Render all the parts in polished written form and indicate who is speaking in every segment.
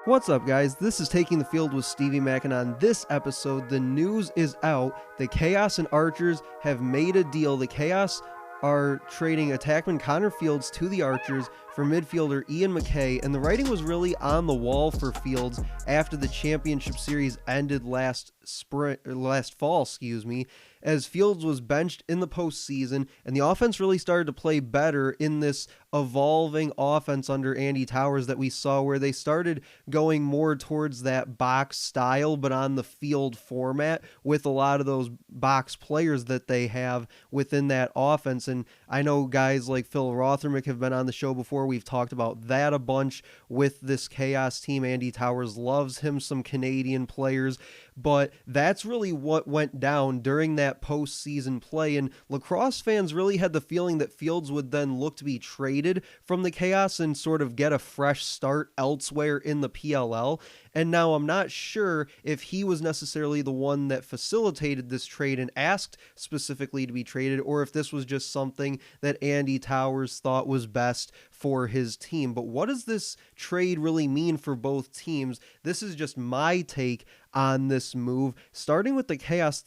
Speaker 1: What's up, guys? This is Taking the Field with Stevie Mack, and on this episode, the news is out. The Chaos and Archers have made a deal. The Chaos are trading attackman Connor Fields to the Archers for midfielder Ian MacKay, and the writing was really on the wall for Fields after the championship series ended last fall, as Fields was benched in the postseason, and the offense really started to play better in this evolving offense under Andy Towers that we saw, where they started going more towards that box style, but on the field format with a lot of those box players that they have within that offense. And I know guys like Phil Rothermick have been on the show before. We've talked about that a bunch with this Chaos team. Andy Towers loves him some Canadian players, but that's really what went down during that postseason play, and lacrosse fans really had the feeling that Fields would then look to be traded from the Chaos and sort of get a fresh start elsewhere in the PLL. And now I'm not sure if he was necessarily the one that facilitated this trade and asked specifically to be traded, or if this was just something that Andy Towers thought was best for his team. But what does this trade really mean for both teams? This is just my take on this move. Starting with the Chaos,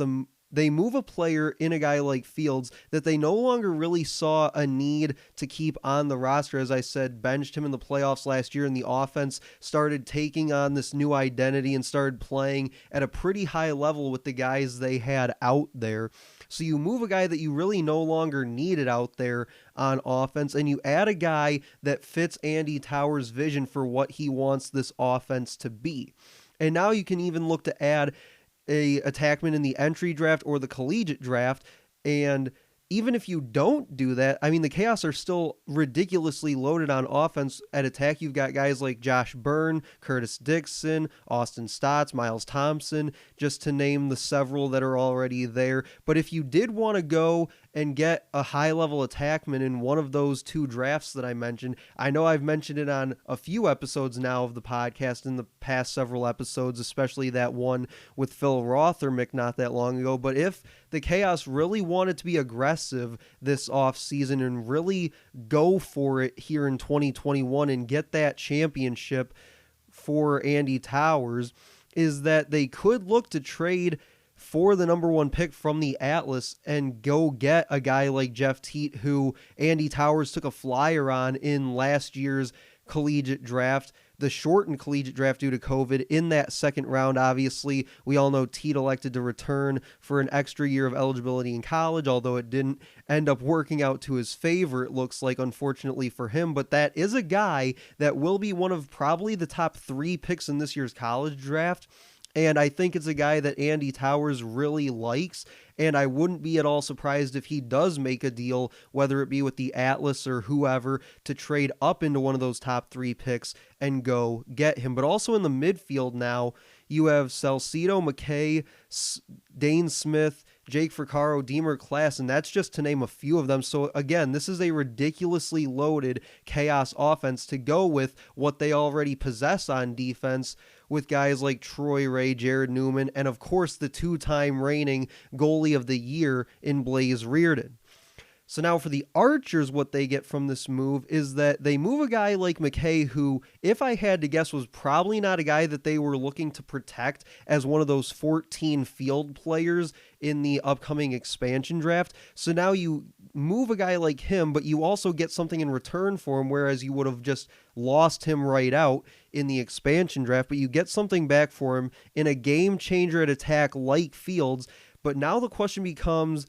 Speaker 1: they move a player in a guy like Fields that they no longer really saw a need to keep on the roster. As I said, benched him in the playoffs last year, and the offense started taking on this new identity and started playing at a pretty high level with the guys they had out there. So you move a guy that you really no longer needed out there on offense, and you add a guy that fits Andy Towers' vision for what he wants this offense to be. And now you can even look to add a attackman in the entry draft or the collegiate draft. And even if you don't do that, I mean, the Chaos are still ridiculously loaded on offense. At attack, you've got guys like Josh Byrne, Curtis Dixon, Austin Stotts, Miles Thompson, just to name the several that are already there. But if you did want to go and get a high-level attackman in one of those two drafts that I mentioned, I know I've mentioned it on a few episodes now of the podcast in the past several episodes, especially that one with Phil Rothermick not that long ago. But if the Chaos really wanted to be aggressive this offseason and really go for it here in 2021 and get that championship for Andy Towers, is that they could look to trade for the number one pick from the Atlas and go get a guy like Jeff Teat, who Andy Towers took a flyer on in last year's collegiate draft, the shortened collegiate draft due to COVID. In that second round, obviously, we all know Teat elected to return for an extra year of eligibility in college, although it didn't end up working out to his favor, it looks like, unfortunately for him. But that is a guy that will be one of probably the top 3 picks in this year's college draft. And I think it's a guy that Andy Towers really likes, and I wouldn't be at all surprised if he does make a deal, whether it be with the Atlas or whoever, to trade up into one of those top 3 picks and go get him. But also in the midfield now, you have Salcido, MacKay, Dane Smith, Jake Fricaro, Deemer Class, and that's just to name a few of them. So again, this is a ridiculously loaded Chaos offense to go with what they already possess on defense, with guys like Troy Ray, Jared Newman, and of course the 2-time reigning goalie of the year in Blaze Reardon. So now for the Archers, what they get from this move is that they move a guy like MacKay, who, if I had to guess, was probably not a guy that they were looking to protect as one of those 14 field players in the upcoming expansion draft. So now you move a guy like him, but you also get something in return for him, whereas you would have just lost him right out in the expansion draft, but you get something back for him in a game changer at attack like Fields. But now the question becomes,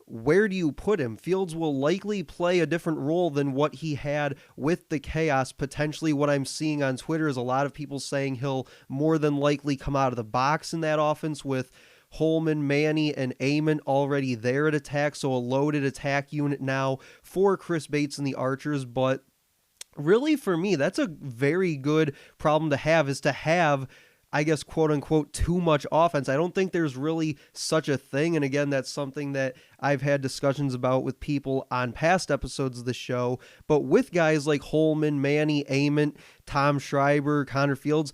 Speaker 1: where do you put him? Fields will likely play a different role than what he had with the Chaos. Potentially what I'm seeing on Twitter is a lot of people saying he'll more than likely come out of the box in that offense with Holman, Manny, and Eamon already there at attack. So a loaded attack unit now for Chris Bates and the Archers. But really for me, that's a very good problem to have, is to have, I guess, quote unquote, too much offense. I don't think there's really such a thing. And again, that's something that I've had discussions about with people on past episodes of the show. But with guys like Holman, Manny, Eamon, Tom Schreiber, Connor Fields,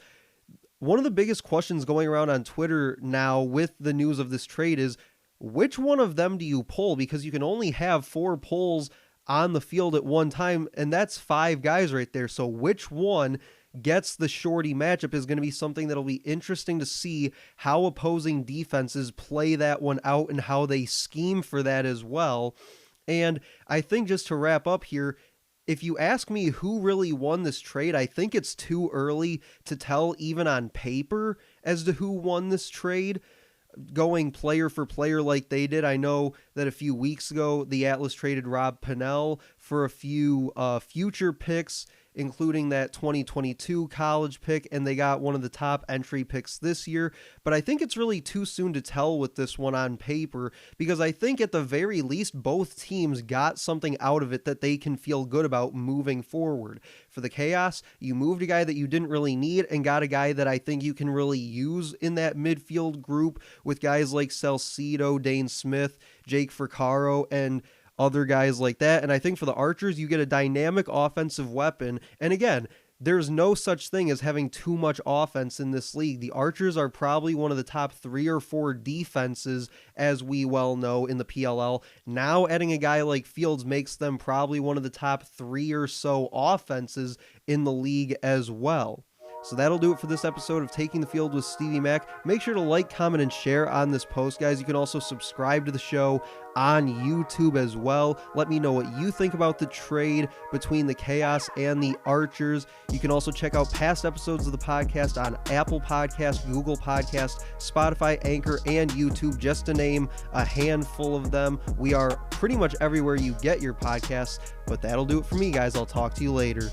Speaker 1: one of the biggest questions going around on Twitter now with the news of this trade is, which one of them do you pull? Because you can only have 4 pulls on the field at one time, and that's 5 guys right there. So which one gets the shorty matchup is going to be something that'll be interesting to see how opposing defenses play that one out and how they scheme for that as well. And I think just to wrap up here, if you ask me who really won this trade, I think it's too early to tell even on paper as to who won this trade. Going player for player like they did. I know that a few weeks ago, the Atlas traded Rob Pennell for a few future picks, including that 2022 college pick, and they got one of the top entry picks this year. But I think it's really too soon to tell with this one on paper, because I think at the very least, both teams got something out of it that they can feel good about moving forward. For the Chaos, you moved a guy that you didn't really need and got a guy that I think you can really use in that midfield group with guys like Salcido, Dane Smith, Jake Fricaro, and other guys like that. And I think for the Archers, you get a dynamic offensive weapon. And again, there's no such thing as having too much offense in this league. The Archers are probably one of the top 3 or 4 defenses, as we well know, in the PLL. Now adding a guy like Fields makes them probably one of the top 3 or so offenses in the league as well. So that'll do it for this episode of Taking the Field with Stevie Mac. Make sure to like, comment, and share on this post, guys. You can also subscribe to the show on YouTube as well. Let me know what you think about the trade between the Chaos and the Archers. You can also check out past episodes of the podcast on Apple Podcast, Google Podcast, Spotify, Anchor, and YouTube, just to name a handful of them. We are pretty much everywhere you get your podcasts, but that'll do it for me, guys. I'll talk to you later.